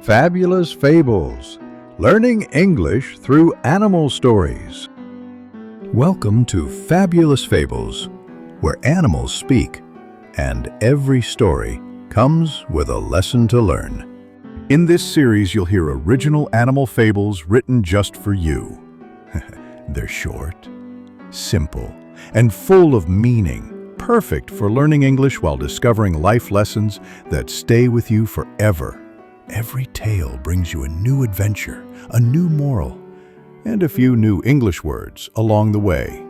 Fabulous Fables, learning English through animal stories. Welcome to Fabulous Fables, where animals speak, and every story comes with a lesson to learn. In this series, you'll hear original animal fables written just for you. They're short, simple, and full of meaning, perfect for learning English while discovering life lessons that stay with you forever. Every tale brings you a new adventure, a new moral, and a few new English words along the way.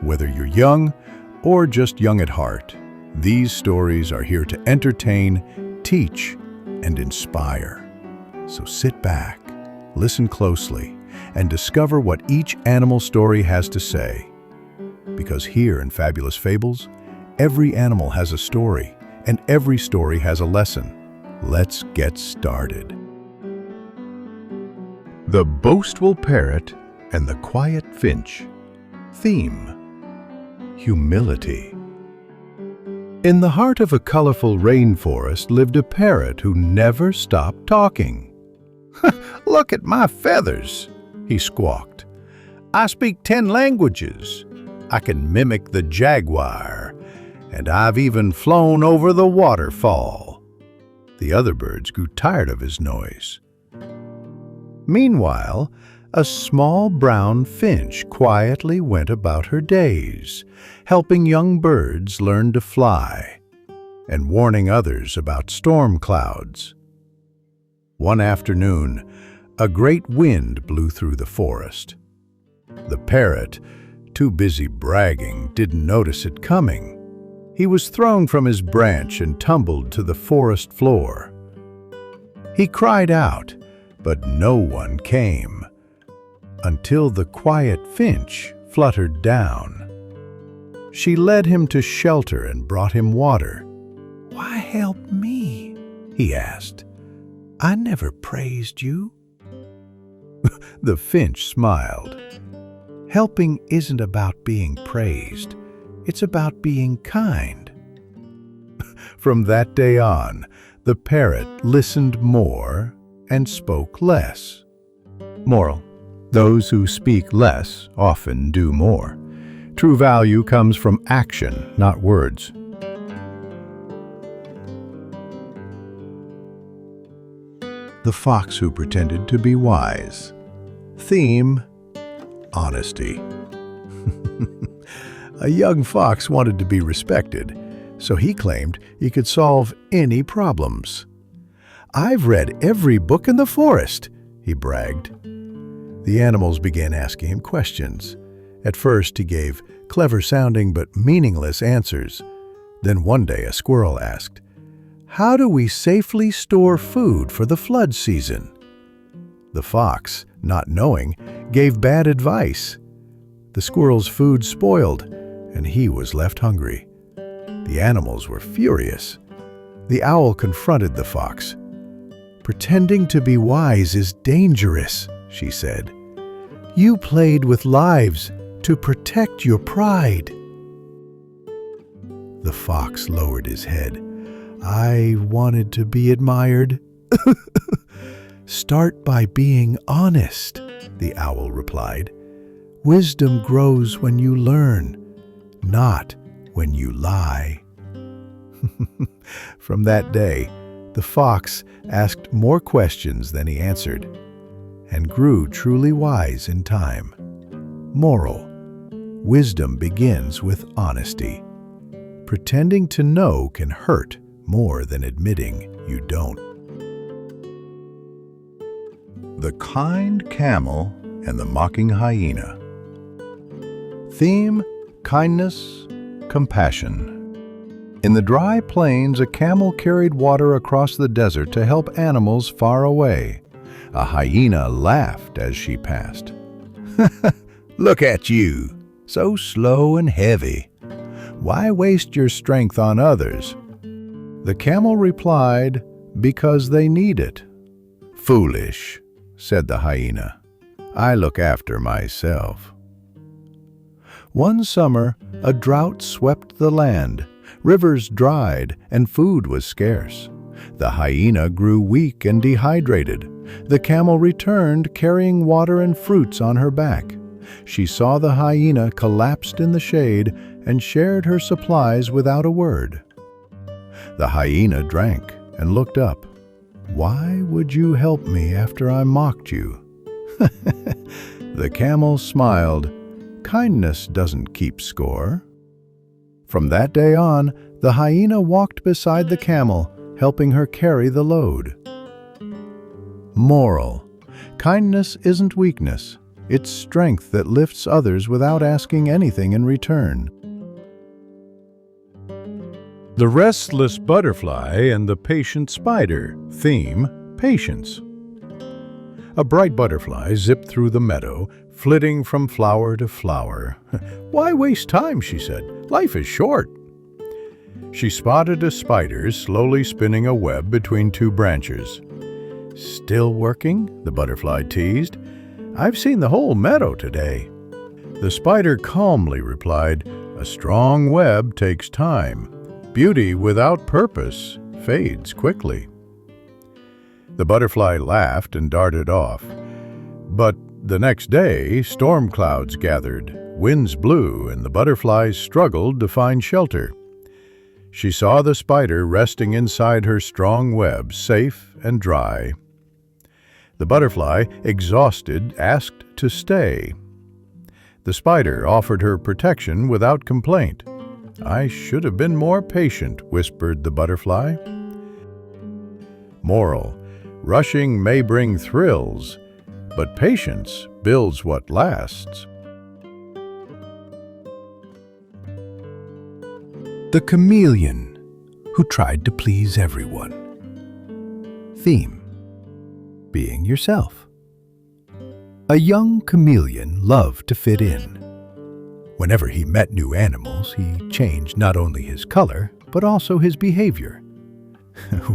Whether you're young or just young at heart, these stories are here to entertain, teach, and inspire. So sit back, listen closely, and discover what each animal story has to say. Because here in Fabulous Fables, every animal has a story, and every story has a lesson. Let's get started. The Boastful Parrot and the Quiet Finch. Theme: humility. In the heart of a colorful rainforest lived a parrot who never stopped talking. "Look at my feathers," he squawked. "I speak 10 languages. I can mimic the jaguar, and I've even flown over the waterfall." The other birds grew tired of his noise. Meanwhile, a small brown finch quietly went about her days, helping young birds learn to fly and warning others about storm clouds. One afternoon, a great wind blew through the forest. The parrot, too busy bragging, didn't notice it coming. He was thrown from his branch and tumbled to the forest floor. He cried out, but no one came, until the quiet finch fluttered down. She led him to shelter and brought him water. "Why help me?" he asked. "I never praised you." The finch smiled. "Helping isn't about being praised. It's about being kind." From that day on, the parrot listened more and spoke less. Moral: those who speak less often do more. True value comes from action, not words. The Fox Who Pretended to Be Wise. Theme: honesty. A young fox wanted to be respected, so he claimed he could solve any problems. "I've read every book in the forest," he bragged. The animals began asking him questions. At first, he gave clever-sounding but meaningless answers. Then one day, a squirrel asked, "How do we safely store food for the flood season?" The fox, not knowing, gave bad advice. The squirrel's food spoiled, and he was left hungry. The animals were furious. The owl confronted the fox. "Pretending to be wise is dangerous," she said. "You played with lives to protect your pride." The fox lowered his head. "I wanted to be admired." "Start by being honest," the owl replied. "Wisdom grows when you learn, not when you lie." From that day, the fox asked more questions than he answered, and grew truly wise in time. Moral: wisdom begins with honesty. Pretending to know can hurt more than admitting you don't. The Kind Camel and the Mocking Hyena. Theme: kindness, compassion. In the dry plains, a camel carried water across the desert to help animals far away. A hyena laughed as she passed. "Look at you, so slow and heavy. Why waste your strength on others?" The camel replied, "Because they need it." "Foolish," said the hyena. "I look after myself." One summer, a drought swept the land. Rivers dried and food was scarce. The hyena grew weak and dehydrated. The camel returned carrying water and fruits on her back. She saw the hyena collapsed in the shade and shared her supplies without a word. The hyena drank and looked up. "Why would you help me after I mocked you?" The camel smiled. "Kindness doesn't keep score." From that day on, the hyena walked beside the camel, helping her carry the load. Moral: kindness isn't weakness. It's strength that lifts others without asking anything in return. The Restless Butterfly and the Patient Spider. Theme: patience. A bright butterfly zipped through the meadow, flitting from flower to flower. "Why waste time?" she said. "Life is short." She spotted a spider slowly spinning a web between two branches. "Still working?" the butterfly teased. "I've seen the whole meadow today." The spider calmly replied, "A strong web takes time. Beauty without purpose fades quickly." The butterfly laughed and darted off. But the next day, storm clouds gathered, winds blew, and the butterflies struggled to find shelter. She saw the spider resting inside her strong web, safe and dry. The butterfly, exhausted, asked to stay. The spider offered her protection without complaint. "I should have been more patient," whispered the butterfly. Moral: rushing may bring thrills, but patience builds what lasts. The chameleon who tried to please everyone. Theme: being yourself. A young chameleon loved to fit in. Whenever he met new animals, he changed not only his color, but also his behavior.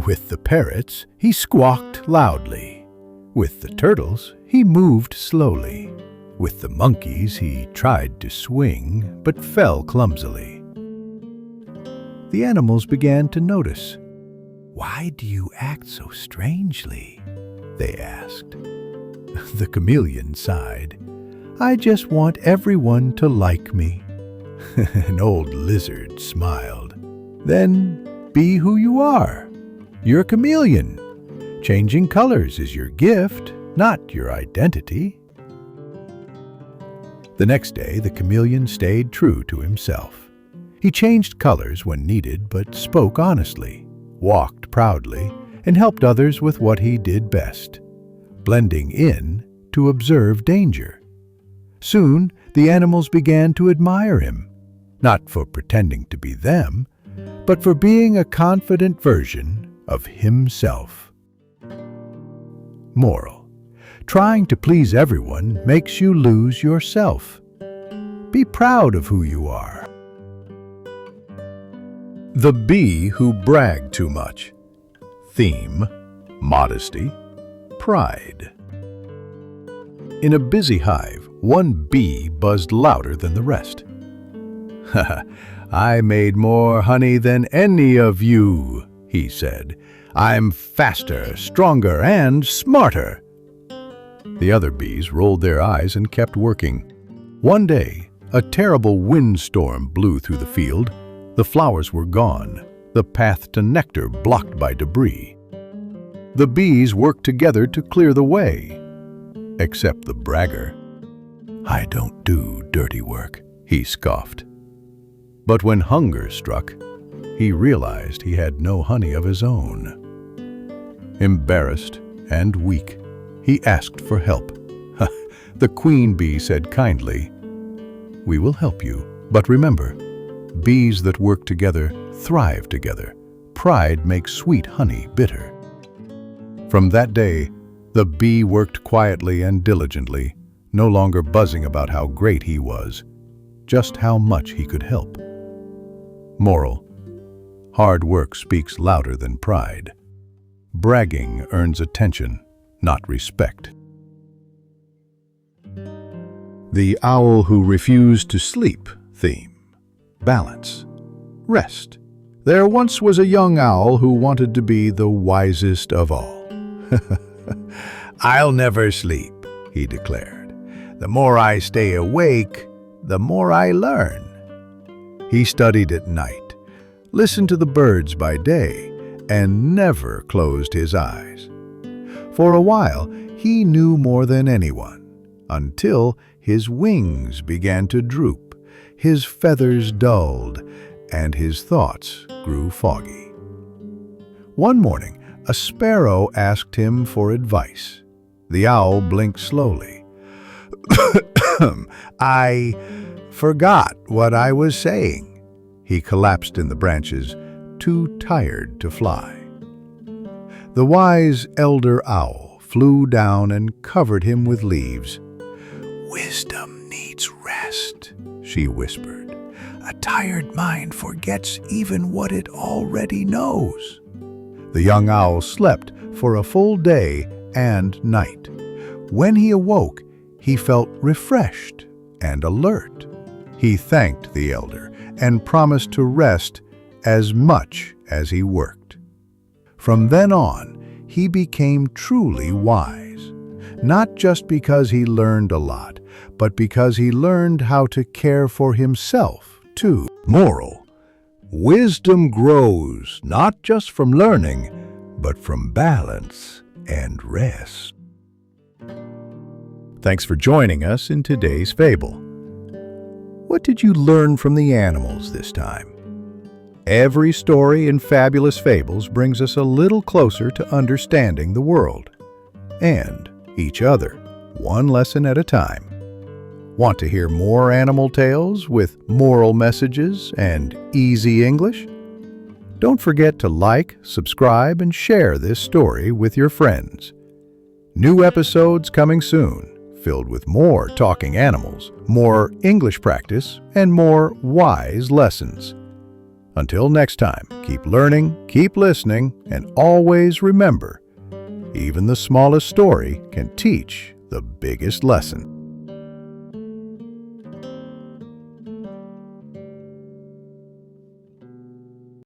With the parrots, he squawked loudly. With the turtles, he moved slowly. With the monkeys, he tried to swing, but fell clumsily. The animals began to notice. "Why do you act so strangely?" they asked. The chameleon sighed. "I just want everyone to like me." An old lizard smiled. "Then be who you are. You're a chameleon. Changing colors is your gift, not your identity." The next day, the chameleon stayed true to himself. He changed colors when needed, but spoke honestly, walked proudly, and helped others with what he did best, blending in to observe danger. Soon, the animals began to admire him, not for pretending to be them, but for being a confident version of himself. Moral: trying to please everyone makes you lose yourself. Be proud of who you are. The bee who bragged too much. Theme: modesty, pride. In a busy hive, one bee buzzed louder than the rest. "I made more honey than any of you," he said. "I'm faster, stronger, and smarter." The other bees rolled their eyes and kept working. One day, a terrible windstorm blew through the field. The flowers were gone, the path to nectar blocked by debris. The bees worked together to clear the way, except the bragger. "I don't do dirty work," he scoffed. But when hunger struck, he realized he had no honey of his own. Embarrassed and weak, he asked for help. The queen bee said kindly, "We will help you, but remember, bees that work together thrive together. Pride makes sweet honey bitter." From that day, the bee worked quietly and diligently, no longer buzzing about how great he was, just how much he could help. Moral: hard work speaks louder than pride. Bragging earns attention, not respect. The owl who refused to sleep. Theme: balance, rest, There once was a young owl who wanted to be the wisest of all. "I'll never sleep," he declared. "The more I stay awake, the more I learn." He studied at night, listened to the birds by day, and never closed his eyes. For a while, he knew more than anyone, until his wings began to droop, his feathers dulled, and his thoughts grew foggy. One morning, a sparrow asked him for advice. The owl blinked slowly. "I forgot what I was saying." He collapsed in the branches, too tired to fly. The wise elder owl flew down and covered him with leaves. "Wisdom needs rest," she whispered. "A tired mind forgets even what it already knows." The young owl slept for a full day and night. When he awoke, he felt refreshed and alert. He thanked the elder and promised to rest as much as he worked. From then on, he became truly wise, not just because he learned a lot, but because he learned how to care for himself, too. Moral: wisdom grows not just from learning, but from balance and rest. Thanks for joining us in today's fable. What did you learn from the animals this time? Every story in Fabulous Fables brings us a little closer to understanding the world and each other, one lesson at a time. Want to hear more animal tales with moral messages and easy English? Don't forget to like, subscribe, and share this story with your friends. New episodes coming soon, filled with more talking animals, more English practice, and more wise lessons. Until next time, keep learning, keep listening, and always remember, even the smallest story can teach the biggest lesson.